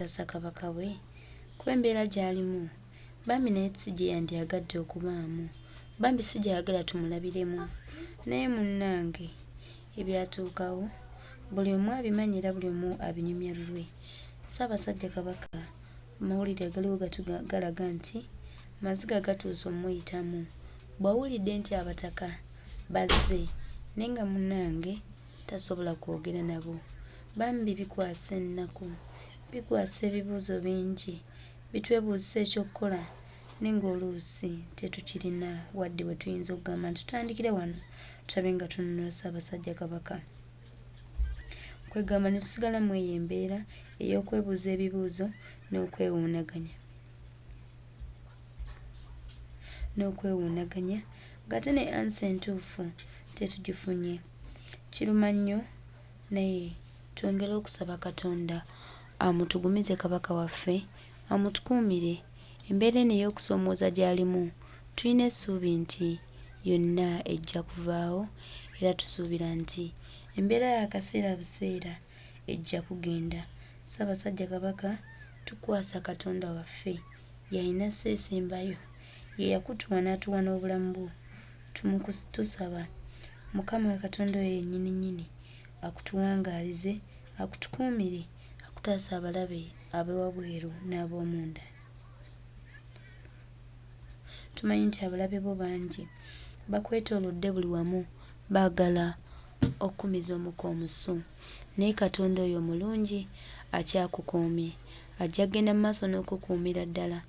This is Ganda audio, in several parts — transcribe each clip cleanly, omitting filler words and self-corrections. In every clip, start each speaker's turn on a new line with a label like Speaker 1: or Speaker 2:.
Speaker 1: Kabaka we kuba embeera gy'alimu bambi naye si gye yandyagadde okubaamu, bambi si gy'ayagala tumulabiremu. Naye munnange ebyatuukawo buli omu abimanyi era buli omu abinyumya lulwe. Ssaabasajja Kabaka amawulire agaliwo galaga nti maziga gatuuse omuyitamu. Bw'awulidde nti abataka bazze naye nga munnange tasobola kwogera nabo, bambi bikwasa ennaku, bikwasa ebibuuzo bingi, bitwebuuzisa ekyokkola naye ng'oluusi tetukirina wadde bwe tuyinza okugamba nti tutandikire wano tulabe nga tununula Ssaabasajja Kabaka. Kwegamba ne tusigala mu eyo embeera ey'okwebuuza ebibuuzo n'okwewuunaganya ng'ate ne ansa entuufu tetugifunye. Kiruma nnyo naye twongere okusaba Katonda amutugumize Kabaka waffe, amutukuumire embeera eno ey'okusoomooza gy'alimu. Tulina essuubi nti yonna ejja kuvaawo era tusuubira nti embeera y'akaseera buseera ejja kugenda. Ssaabasajja Kabaka tukwasa Katonda waffe yalina sseesimbayo, ye yakutuwa n'atuwa n'obulamu bwo. Tusaba Mukama Katonda oyo yennyini nnyini akutuwangaalize, akutukuumire, akutaasa abalabe ab'ewabweru n'ab'omunda. Tumanyi nti abalabe bo bangi bakwetoolodde buli wamu, baagala okkumiza omuka omusu, naye Katonda oyo mulungi akyakukuumye, ajja kgenda mu maaso n'okukuumira ddala.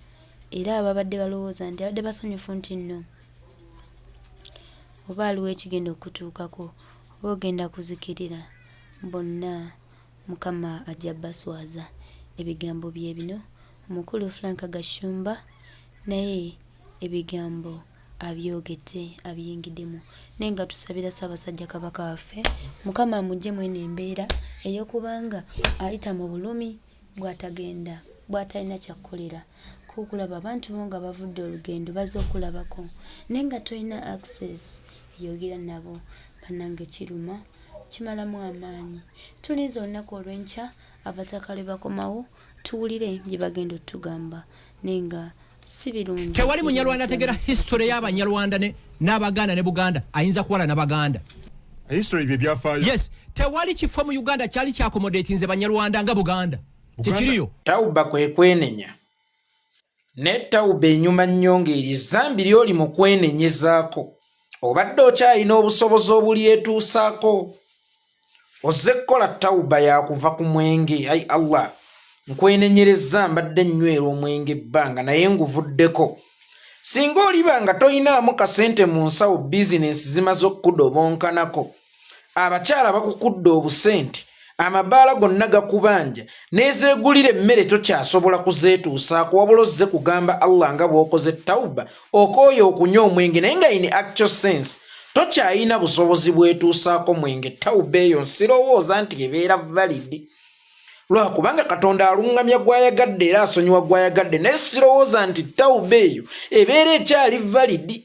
Speaker 1: Era ababadde balowooza nti abadde basanyufu nti nno oba aliwo ekigenda okutuukako oba ogenda kuzikirira, bonna Mukama ajja baswaza. Ebigambo bye bino Omukulu Frank Gashumba, naye ebigambo abyogedde abiyingiddemu, naye nga tusabira Ssaabasajja Kabaka waffe Mukama amuggyemu eno embeera ey'okubanga ayita mu bulumi bw'atagenda, bw'atalina kyakkolera k'okulaba abantu bo nga bavudde olugendo bazze okulabako naye nga tolina access yogera nabo. Bannange kiruma, kimalamu amaanyi. Tulinze olunaku olw'enkya abataka lwe bakomawo tuwulire bye bagenda otugamba naye nga si birungi.
Speaker 2: Tewali Munyarwanda ategera history y'Abanyarwanda n'Abaganda ne Buganda ayinza kuwala n'Abaganda.
Speaker 3: History bye byafaayo.
Speaker 2: Yes, tewali kifo mu Uganda kyali kyakomodatinze Banyarwanda nga Buganda. Tekiriyo.
Speaker 4: Tauba kwe kwenenya. Ne Tauba enyuma nnyo ng'eri zambi ly'oli mu kwenenyezaako. Obadde okyalina obusobozi obulyetuusaako. Ozze kkola Tauba yakuva ku mwenge. Ayi Allah, nkwenenyereza mbadde nywera omwenge ebbanga naye nguvuddeko. Singa oliba nga toyinaamu kasente mu nsawo bizinensi zimaze okukudobonkanako, abakyala bakukudde obusente, amabaala gonna gakubanja, nezeegulira emmere tokyasobola kuzeetuusaako wabula ozze kugamba Allah nga bw'okoze Tauba okooye okunywa omwenge naye nga in actual sense tokyayina busobozi bwetuusaako mwenge. Tauba eyo nsirowooza nti ebeera valid lwakubanga Katonda alungamya gwayagadde era asonyiwa gwayagadde, naye sirowooza nti Tauba eyo ebeera ekyali valid.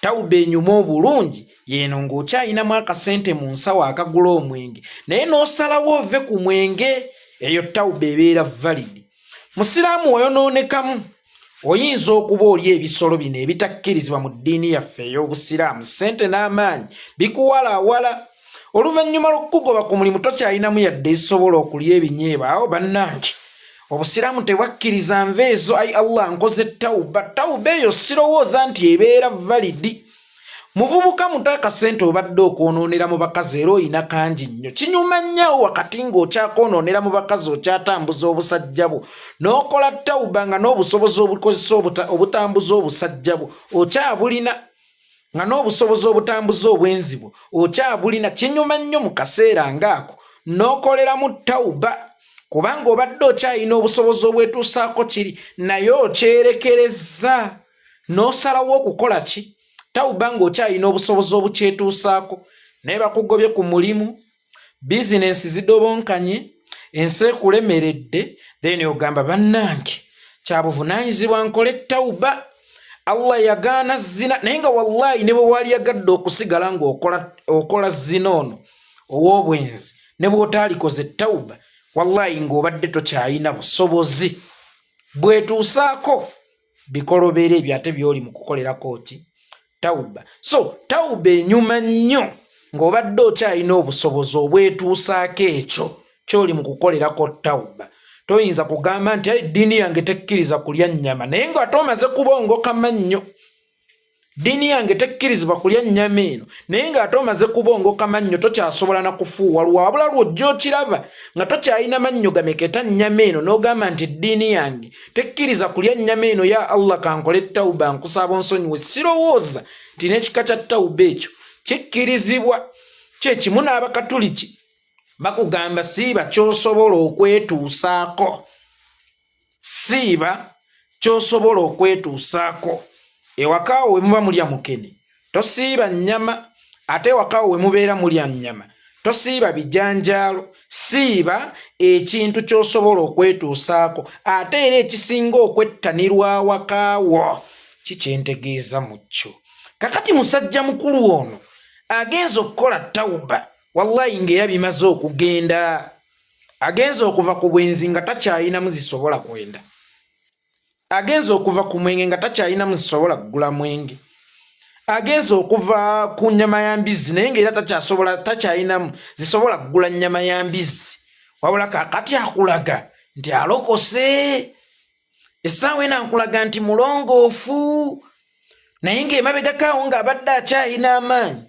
Speaker 4: Tauba enyuma obulungi yeeno ng'okyayinamu akasente mu nsawo akagula omwenge naye n'osalawo ove ku mwenge, eyo Tauba ebeera valid. Musiraamu oyonoonekamu, oyinza okuba oli ebisolo bino ebitakkirizibwa mu ddiini yaffe ey'Obusiraamu, ssente n'amaanyi bikuwalaawala. Oluvannyuma lw'okugoba ku mulimu tokyayinamu yadde ezisobola okulya ebinyeebwa. Awo bannange Obusiraamu tebwakkiriza nveezo. Ayi Allah, nkoze Tauba. Tauba eyo sirowooza nti ebeera valid. Muvubuka muto akasente obadde okwonoonera mu bakazi era oyina kangi nnyo. Kinyuma nnyo wakati ng'okyakwonoonera mu bakazi okyatambuza obusajja bwo n'okola Tauba nga n'obusobozi obukozesa obutambuza obusajja bwo okyabulina, nga n'obusobozi obutambuza obwenzi bwo okyabulina. Kinyuma nnyo mu kaseera ng'ako n'okoleramu Tauba kubanga obadde okyayina obusobozi obwetuusaako kiri naye okyerekereza n'osalawo okukola ki? Tauba ng'okyayina obusobozi obukyetuusaako naye bakugobye ku mulimu, bizinensi zidobonkanye, ensi ekulemeredde, then ogamba bannange kya buvunaanyizibwa nkole Tauba. Allah yagaana zina naye nga wallahi ne bwe wali yagadde okusigala ng'okola zina ono ow'obwenzi ne bw'otaalikoze Tauba wallahi ng'obadde tokyayina busobozi bwetuusaako bikolobera ebyo ate by'oli mu kukolerako ki tawuba. So tawuba enyuma nnyo ng'obadde okyayina obusobozi obwetuusaako ekyo ky'oli mu kukolerako tawuba. Toyinza kugamba nti eddiini yange tekkiriza kulya nnyama naye ng'ate omaze kubongoka mannyo. Dini yange tekkirizibwa kulya nnyama eno naye ng'ate omaze kubongoka mannyo tokyasobola na kufuuwa luwa wabula lw'ojja okiraba nga tokyalina mannyo gameketa nnyama eno n'ogamba nti eddiini yange tekkiriza kulya nnyama eno ya Allah kankole tawuba nkusaba onsonyiwe. Sirowooza nti n'ekika kya tawuba ekyo kikkirizibwa. Kyekimu n'Abakatuliki bakugamba siiba ky'osobola okwetuusaako, siiba ky'osobola okwetuusaako. Ewakaawo we muba mulya mukene tosiiba nnyama, ate ewakaawo we mubeera mulya nnyama tosiiba bijanjaalo. Siiba ekintu ky'osobola okwetuusaako, ate era ekisinga okwettanirwa awakaawo kikyentegeeza mu kyo. Kakati musajja mukulu ono agenza okukola tawuba wallahi ng'era bimaze okugenda. Agenza okuva ku bwenzi nga takyayinamu zisobola kwenda. Agenza okuva ku mwenge nga takyayinamu zisobola kugula mwenge. Agenza okuva ku nnyama ya mbizzi naye ng'era takyayinamu zisobola kugula nnyama ya mbizzi. Wabula kaakati akulaga nti alokose. Essaawa eno ankulaga nti mulongoofu naye ng'emabegakaawo ng'abadde akyayina amaanyi.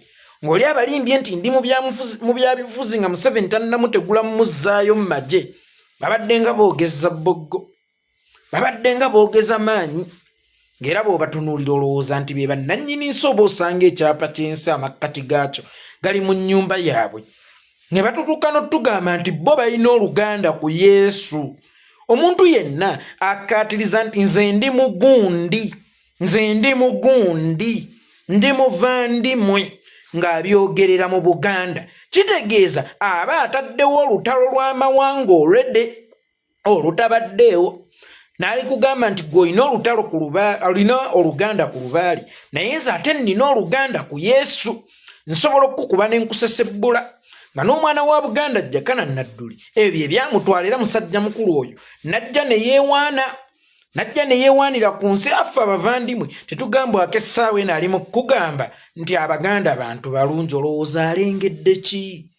Speaker 4: Ng'oli abalimbye nti ndi mu byabufuzi nga Museveni tannamutegula mumuzzaayo mu magye. Babadde nga boogeza bboggo, babadde nga boogeza maanyi. Ng'era bw'obatunuulira olowooza nti be bannannyini nsi oba osanga ekyapa ky'ensi amakkati gaakyo gali mu nnyumba yaabwe. Ne batutuuka n'otugamba nti bo balina oluganda ku Yesu. Omuntu yenna akkaatiriza nti nze ndi mugundi, nze ndi mugundi, ndi muvandimwe ng'abyogerera mu Buganda, kitegeeza aba ataddewo olutalo lw'amawanga olutabaddeewo. N'ali kugamba nti gwe olina oluganda ku lubaali naye nze ate nnina oluganda ku Yesu. Nsobola okukuba ne nkusesebbula. Nga n'omwana wa Buganda Jakana Nadduli ebyo ebyamutwalira musajja mukulu oyo najja ne yeewaanira ku nsi. Affe abavandimwe tetugambwako essaawa eno ali mu kugamba nti Abaganda bantu balungi. Olowooza alengedde ki?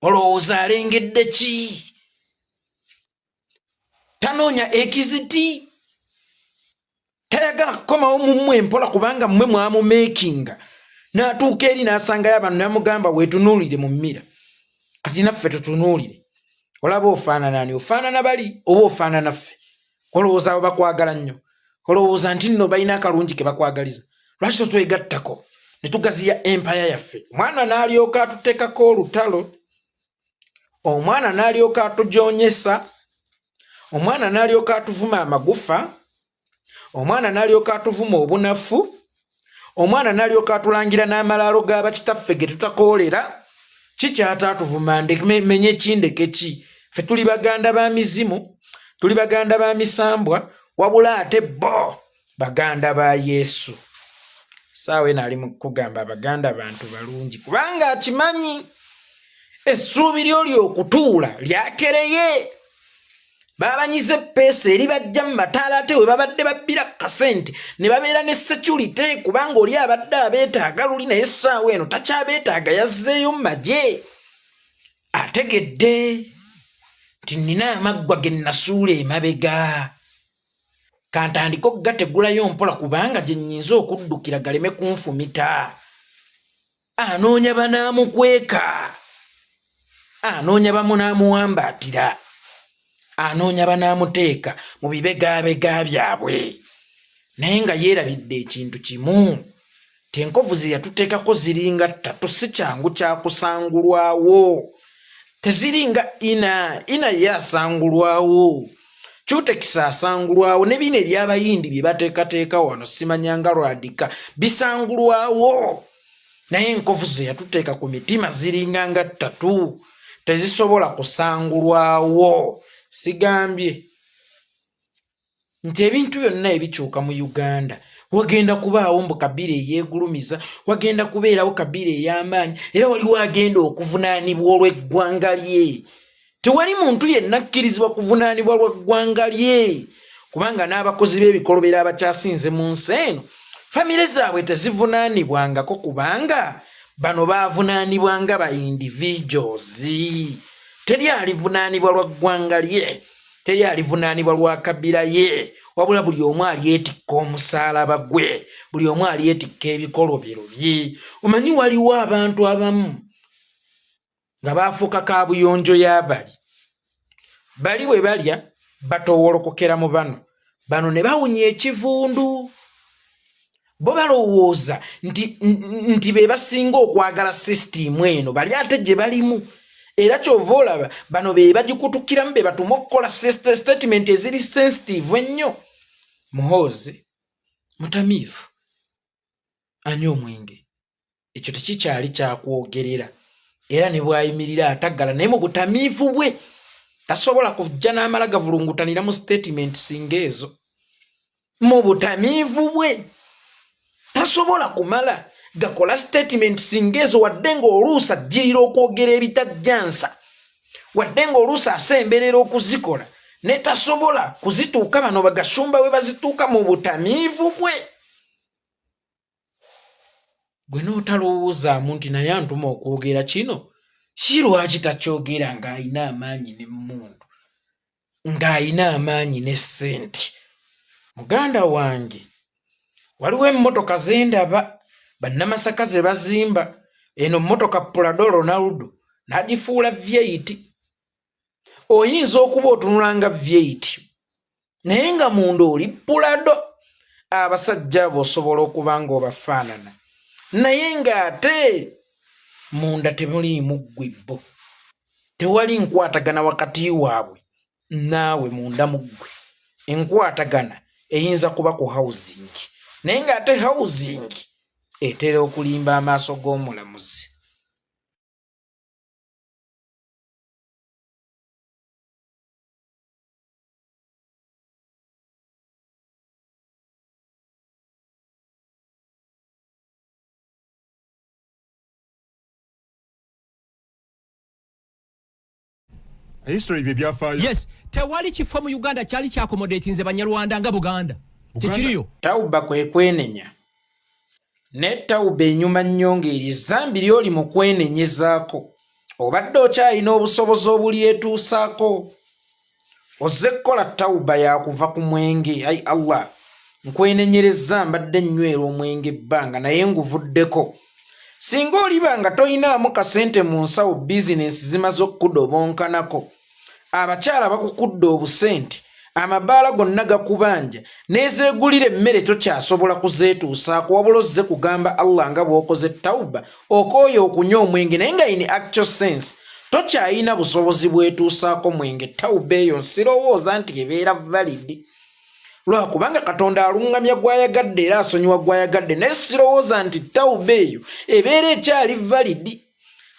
Speaker 4: Olowooza alengedde ki? Tanoonya ekiziti, tayagala kukomawo mummwe empola kubanga mmwe mwamumeekinga. N'atuuka eri n'asangayo abantu n'amugamba weetunuulire mu mmira. Kati naffe tutunuulire. Olaba ofaanana ani? Ofaanana bali oba ofaanana ffe? Olowooza abo bakwagala nnyo? Olowooza nti nno balina akalungi ke bakwagaliza? Lwaki totwegattako ne tugaziya empaya yaffe? Omwana n'alyoka atuteekako olutalo, omwana n'alyoka atujoonyesa, omwana n'alyoka atuvuma amagufa, omwana n'alyoka atuvuma obunafu, omwana n'alyoka atulangira n'amalaalo g'abakitaffe ge tutakoolera. Kikyata atuvuma menye ekindeke ki? Ffe tuli Baganda ba mizimu, tuli Baganda ba misambwa, wabula ate bo Baganda ba Yesu. Saawe n'ali mu kugamba Abaganda bantu balungi kubanga akimanyi essuubi ly'oli okutuula lyakereye. Babanyize peesa eri bajja mu mataala ate we babadde babbira kasente ne babeera ne security kubanga oli abadde abeetaaga luli naye essaawa eno takyabeetaaga yazzeeyo mu magye. Ategedde nti nnina amaggwa ge nnasuula emabega kantandika okugategulayo mpola kubanga gye nnyinza okuddukira galeme kunfumita. Anoonya banaamukweka, anoonya bamunaamuwambaatira, anoonya banaamuteeka mu bibegabega byabwe. Naye nga yeerabidde ekintu kimu, ti enkovu ze yatuteekako ziringa 3 si kyangu kyakusangulwawo. Teziringa ina ye asangulwawo, Cutekisa asangulwawo, ne bino eby'Abayindi bye bateekateeka wano simanyanga lwadika bisangulwawo. Naye enkovu ze yatuteeka ku mitima ziringa nga 3 tezisobola kusangulwawo. Sigambye nti ebintu byonna ebikyuka mu Uganda wagenda kubaawo mbu Kabila eyeegulumiza, wagenda kubeerawo Kabila ey'amaanyi, era waliwo agenda okuvunaanibwa olw'eggwanga lye. Tewali muntu yenna akkirizibwa kuvunaanibwa lw'eggwanga lye, kubanga n'abakozi b'ebikolobero abakyasinze mu nsi eno famire zaabwe tezivunaanibwangako, kubanga bano baavunaanibwanga ba individuals. Teri alivunaanibwa lwa ggwanga lye, teri alivunaanibwa lwa Kabila ye, wabula buli omu alyetikka omusaalaba gwe, buli omu alyetikka ebikolobero bye. Omanyi waliwo abantu abamu nga baafuuka kaabuyonjo y'abali, bali bwe balya batowolokokera mu bano ne bawunya ekivundu. Bo balowooza nti be basinga okwagala sisitiimu eno, bali ate gye balimu. Era kyova olaba bano be bagikutukiramu, be batuma okukola statement eziri sensitive ennyo. Muhoozi mutamiivu anywa omwenge, ekyo tekikyali kyakwogerera, era ne bwayimirira ataggala, naye mu butamiivu bwe tasobola kujja n'amala gavulungutanira mu statement singa ezo. Mu butamiivu bwe tasobola kumala gakola statement singa ezo, wadde ng'oluusi ajjirira okwogera ebitajjansa, wadde ng'oluusi asemberera okuzikola, ne tasobola kuzituuka bano bagashumba we bazituuka mu butamiivu bwe. Gwe n'otalowoozaamu nti naye antuma okwogera kino, ki lwaki takyogera ng'ayina amaanyi n'emmundu, ng'ayina amaanyi ne ssente? Muganda wange, waliwo emmotoka ze ndaba bannamasaka ze bazimba, eno mmotoka Prado Ronaldo n'agifuula V8. Oyinza okuba otunulanga V8 naye nga munda oli Prado. Abasajja abo osobola okuba nga obafaanana, naye ng'ate munda temuliimu ggwe, tewali nkwatagana wakati waabwe naawe munda mu ggwe. Enkwatagana eyinza kuba ku housing, naye ng'ate housing etera okulimba amaaso g'omulamuzi.
Speaker 3: History bye byafaayo.
Speaker 2: Yes, tewali kifo mu Uganda kyali kyakomodatinze Banyarwanda nga Buganda. Tekiriyo.
Speaker 4: Tauba kwe kwenenya. Ne Tauba enyuma nnyonge erizambi lyoli mu kwenenyezaako. Obadde okyalina obusobozi obulyetuusaako. Ozze kukola Tauba yakuva ku mwenge. Ai Allah, nkwenenyereza mbadde nywera omwenge ebbanga naye nguvuddeko. Singa olibanga toyinaamu kasente mu nsawo bizinensi zimaze okukudobonkanako, abakyala bakukudde obusente, amabaala gonna gakubanja, nezeegulira emmere tokyasobola kuzeetuusaako, wabula ozze kugamba Allah nga bw'okoze Tauba, okooye okunywa omwenge naye nga in actual sense tokyayina busobozi bwetuusaako mwenge. Tauba eyo nsirowooza nti ebeera valid, lwakubanga Katonda alungamya gwayagadde era asonyiwa gwayagadde, naye sirowooza nti Tauba eyo ebeera ekyali valid.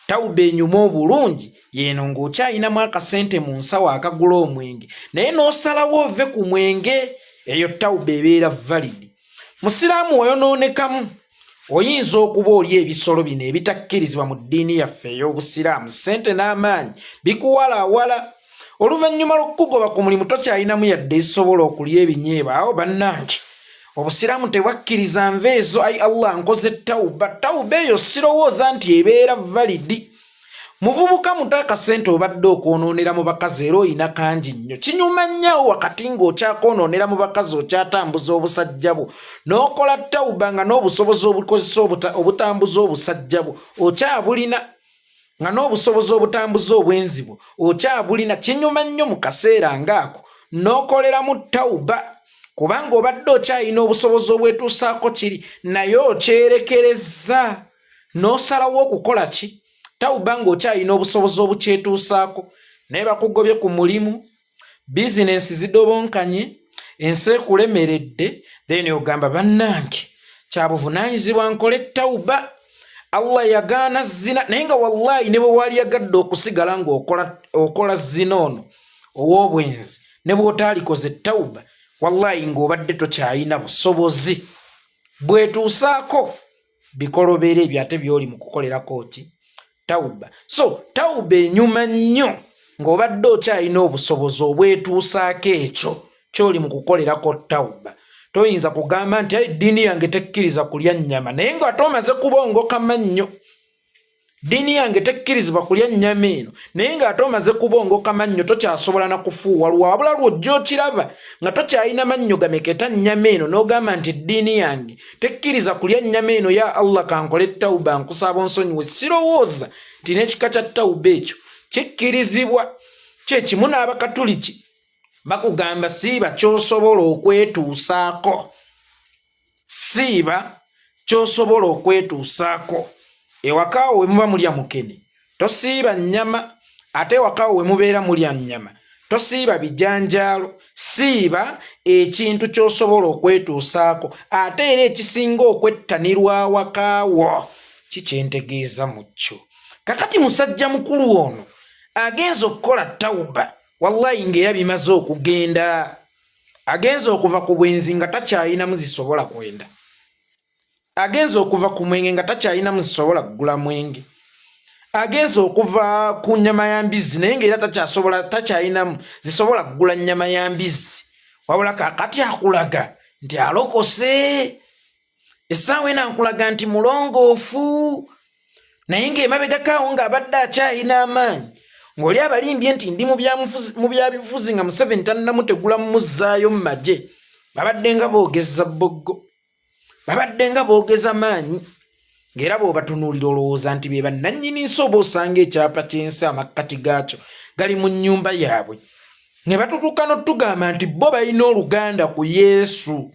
Speaker 4: Tauba enyuma obulungi yeeno ng'okyayinamu akasente mu nsawo akagula omwenge naye n'osalawo ove ku mwenge, eyo Tauba ebeera valid. Musiraamu oyonoonekamu, oyinza okuba oli ebisolo bino ebitakkirizibwa mu ddiini yaffe ey'Obusiraamu, ssente n'amaanyi bikuwalaawala. Oluvannyuma lw'okugoba ku mulimu tokyayinamu yadde ezisobola okulya ebinyeebwa. Awo bannange, Obusiraamu tebwakkiriza nva ezo. Ai Allah, nkoze Tauba. Tauba eyo sirowooza nti ebeera valid. Muvubuka muto akasente obadde okwonoonera mu bakazi era oyina kangi nnyo. Kinyuma nnyo wakati ng'okyakwonoonera mu bakazi okyatambuza obusajja bwo n'okola Tauba nga n'obusobozi obukozesa obutambuza obusajja bwo okyabulina, nga n'obusobozi obutambuza obwenzi bwo okyabulina. Kinyuma nnyo mu kaseera ng'ako n'okoleramu Tauba, kubanga obadde okyalina obusobozi obwetuusaako kiri naye okyerekereza n'osalawo okukola ki? Tauba ng'okyalina obusobozi obukyetuusaako naye bakugobye ku mulimu, bizinensi zidobonkanye, ensi ekulemeredde, then ogamba bannange kyabuvunaanyizibwa nkole Tauba. Allah yagaana zina naye nga wallahi ne bwe wali yagadde okusigala ng'okola zina ono ow'obwenzi ne bw'otaalikoze Tauba, wallahi ng'obadde tokyayina busobozi bwetuusaako bikolobera ebyo ate byoli mu kukolerako ki tawuba. So tawuba enyuma nnyo ng'obadde okyalina obusobozi obwetuusaako ekyo kyoli mu kukolerako tawuba. Toyinza kugamba nti eddiini yange tekkiriza kulya nnyama naye ng'ate omaze kubongoka mannyo. Ddiini yange tekkirizibwa kulya nnyama eno naye ng'ate omaze kubongoka mannyo tokyasobola na kufuuwa lwabula lw'ojja okiraba nga tokyalina mannyo gameketa nnyama eno n'ogamba nti eddiini yange tekkiriza kulya nnyama eno ya Allah kankole tawuba nkusaba onsonyiwe. Sirowooza nti n'ekika kya tawuba ekyo kikkirizibwa. Kyekimu n'Abakatuliki bakugamba siiba ky'osobola okwetuusaako. Siiba ky'osobola okwetuusaako. Ewakaawo we muba mulya mukene tosiiba nnyama, ate ewakaawo we mubeera mulya nnyama tosiiba bijanjaalo. Siiba ekintu ky'osobola okwetuusaako, ate era ekisinga okwettanirwa awakaawo kikyentegeeza mu kyo. Kakati musajja mukulu ono agenza okukola tawuba wallahi ng'era bimaze okugenda. Agenza okuva ku bwenzi nga takyalinamu zisobola kwenda. Agenza okuva ku mwenge nga takyalinamu zisobola kugula mwenge. Agenza okuva ku nnyama ya mbizzi naye ng'era takyalinamu zisobola kugula nnyama ya mbizzi. Wabula kakati akulaga nti alokose. Essaawa eno ankulaga nti mulongoofu. Naye ng'emabegakaawo ng'abadde akyalina amaanyi. Ng'oli abalimbye nti ndi mu byabufuzi nga Museveni tannamutegula mumuzzaayo mu magye. Babadde nga boogeza bboggo. Babadde nga boogeza maanyi. Ng'era bw'obatunuulira olowooza nti be bannannyini nsi oba osanga ekyapa ky'ensi amakkati gaakyo gali mu nnyumba yaabwe. Ne batutuuka n'otugamba nti bo balina oluganda ku Yesu.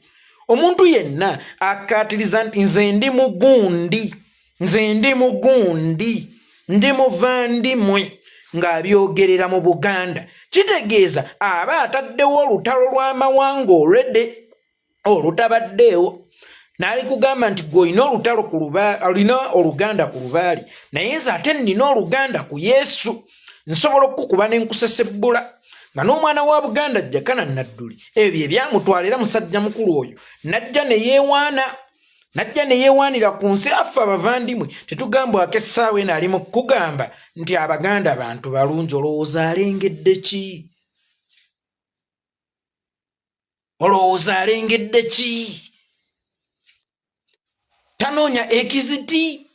Speaker 4: Omuntu yenna akkaatiriza nti nze ndi mugundi, nze ndi mugundi, ndi muvandimwe ng'abyogerera mu Buganda, kitegeeza aba ataddewo olutalo lw'amawanga olutabaddeewo. Naali kugamba nti gw'olina olutalo olina oluganda ku lubaali naye nze ate nnina oluganda ku Yesu. Nsobola okukuba ne nkusesebbula nga n'omwana wa Buganda Jakana Nadduli ebyo bye byamutwala era musajja mukulu oyo najja ne yeewaanira ku nsi. Affe abavandimwe tetugambwako essaawa eno ali mu kugamba nti Abaganda bantu balungi. Olowooza alengedde ki? Olowooza alengedde ki? Tanoonya ekiziti,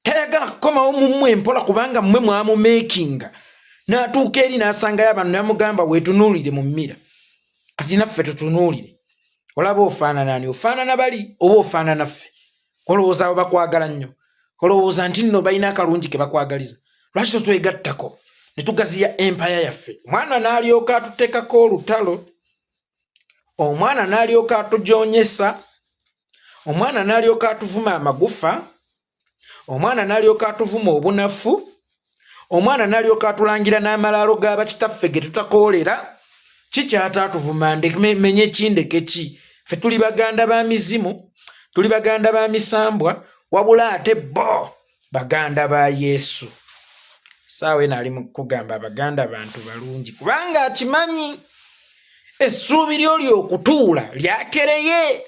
Speaker 4: tayagala kukomawo mummwe empola kubanga mmwe mwamumeekinga. N'atuuka eri n'asangayo abantu n'amugamba weetunuulire mu mmira. Kati naffe tutunuulire. Olaba ofaanana ani? Ofaanana bali oba ofaanana ffe? Olowooza abo bakwagala nnyo? Olowooza nti nno balina akalungi ke bakwagaliza? Lwaki totwegattako ne tugaziya empaya yaffe? Omwana n'alyoka atuteekako olutalo. Omwana n'alyoka atujoonyesa. Omwana n'alyoka atuvuma amagufa. Omwana n'alyoka atuvuma obunafu. Omwana n'alyoka atulangira n'amalaalo g'abakitaffe ge tutakoolera. Kikyata atuvuma menye ekindeke ki? Ffe tuli Baganda ba mizimu, tuli Baganda ba misambwa, wabula ate bo Baganda ba Yesu. Saawe naali mu kugamba Abaganda bantu balungi kubanga akimanyi essuubi ly'oli okutuula lyakereye.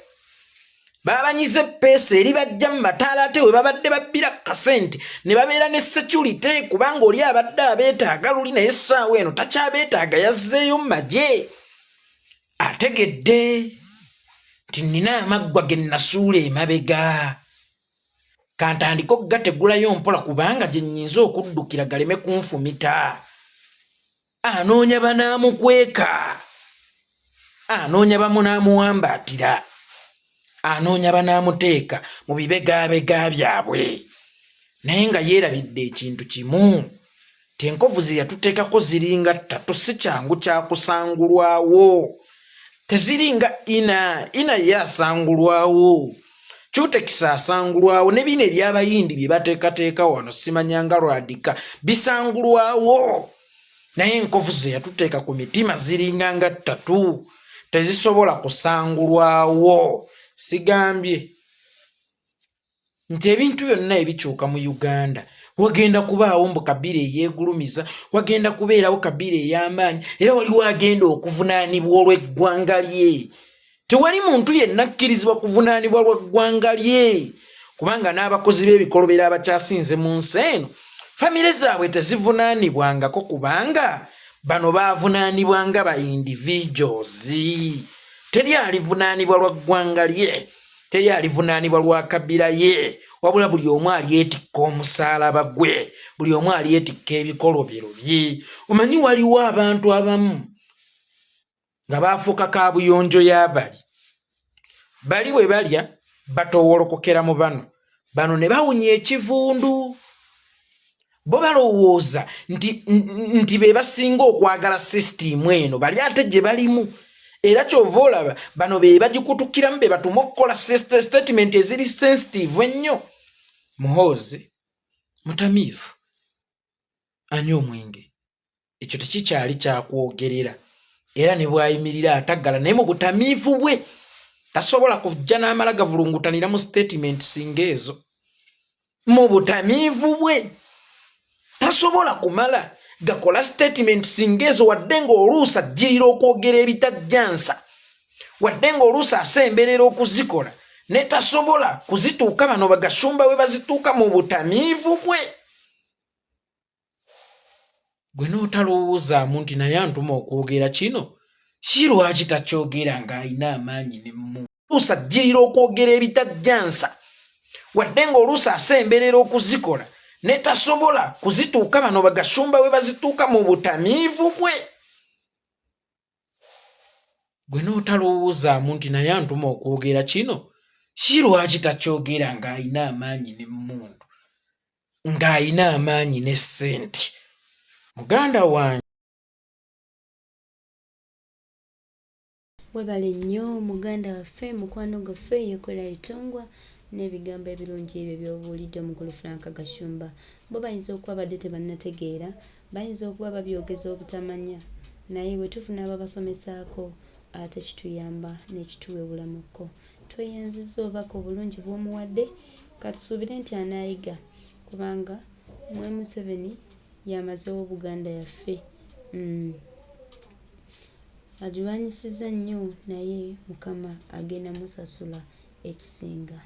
Speaker 4: Babanyize peesa eri bajja mu mataala ate we babadde babbira kasente ne babeera ne security kubanga oli abadde abeetaaga luli naye essaawa eno takyabeetaaga yazzeeyo mu magye. Ategedde nti nina amaggwa ge nasuula emabega. Kantandika okugategulayo mpola kubanga gye nnyinza okuddukira galeme kunfumita. Anoonya banaamukweka. Anoonya bamunaamuwambaatira. Anoonya banaamuteeka mu bibegabega byabwe. Naye nga yeerabidde ekintu kimu ti enkovu ze yatuteekako ziringa 3 si kyangu kyakusangulwawo. Teziringa ina yasangulwawo. Kyutekisa asangulwawo ne bino ebyabayindi bye bateekateeka wano simanyanga lwadika bisangulwawo. Naye enkovu ze yatuteeka ku mitima ziringa nga 3 tezisobola kusangulwawo. Sigambye nti ebintu byonna ebikyuka mu Uganda wagenda kubaawo mbu Kabila eyeegulumiza, wagenda kubeerawo Kabila ey'amaanyi, era waliwo agenda okuvunaanibwa olw'eggwanga lye. tewali muntu yenna akkirizibwa kuvunaanibwa lwa ggwanga lye kubanga n'abakozi b'ebikolobero abakyasinze mu nsi eno famire zaabwe tezivunaanibwangako kubanga bano baavunaanibwanga ba individuals. Teri alivunaanibwa lwa ggwanga lye, teri alivunaanibwa lwa kabira ye, wabula buli omu alyetikka omusaalaba gwe, buli omu alyetikka ebikolobero bye. Omanyi waliwo abantu abamu nga baafuuka kaabuyonjo y'abali, bali bwe balya batowolokokera mu bano ne bawunya ekivundu. Bo balowooza nti be basinga okwagala sisitiimu eno bali ate gye balimu. Era kyova olaba bano be bagikutukiramu be batuma okukola statement eziri sensitive ennyo. Muhoozi mutamiivu anywa omwenge, ekyo tekikyali kyakwogerera. Era ne bwayimirira ataggala naye mu butamiivu bwe tasobola kujja n'amala gavulungutanira mu statement singa ezo. Mu butamiivu bwe tasobola kumala gakola statement singa ezo, wadde ng'oluusi ajjirira okwogera ebitajjansa, wadde ng'oluusi asemberera okuzikola ne tasobola kuzituuka bano bagashumba we bazituuka mu butamiivu bwe. Gwe n'otalowoozaamu nti naye antuma okwogera kino, si lwaki takyogera ng'alina amaanyi ne mmu. Oluusi ajjirira okwogera ebitajjansa, wadde ng'oluusi asemberera okuzikola ne tasobola kuzituuka bano bagashumba we bazituuka mu butamiivu bwe. Gwe n'otalowoozaamu nti naye antuma okwogera kino, si lwaki takyogera ng'alina amaanyi n'emmundu, ng'alina amaanyi ne ssente. Muganda wange
Speaker 1: webale nnyo muganda waffe, mukwano gwaffe yekola Litongwa n'ebigambo ebirungi ebyo by'obuulidde omukulu Frank Gashumba. Bo bayinza okuba badde tebannategeera, bayinza okuba babyogeza obutamanya, naye bwe tufuna ababasomesaako ate kituyamba n'ekituwa obulamuko. Tweyanziza obubaka obulungi bw'omuwadde, katusuubire nti anaayiga kubanga Mwai Museveni yamazeewo Buganda yaffe. Agirwanyisiza nnyo naye Mukama agenda musasula ekisinga.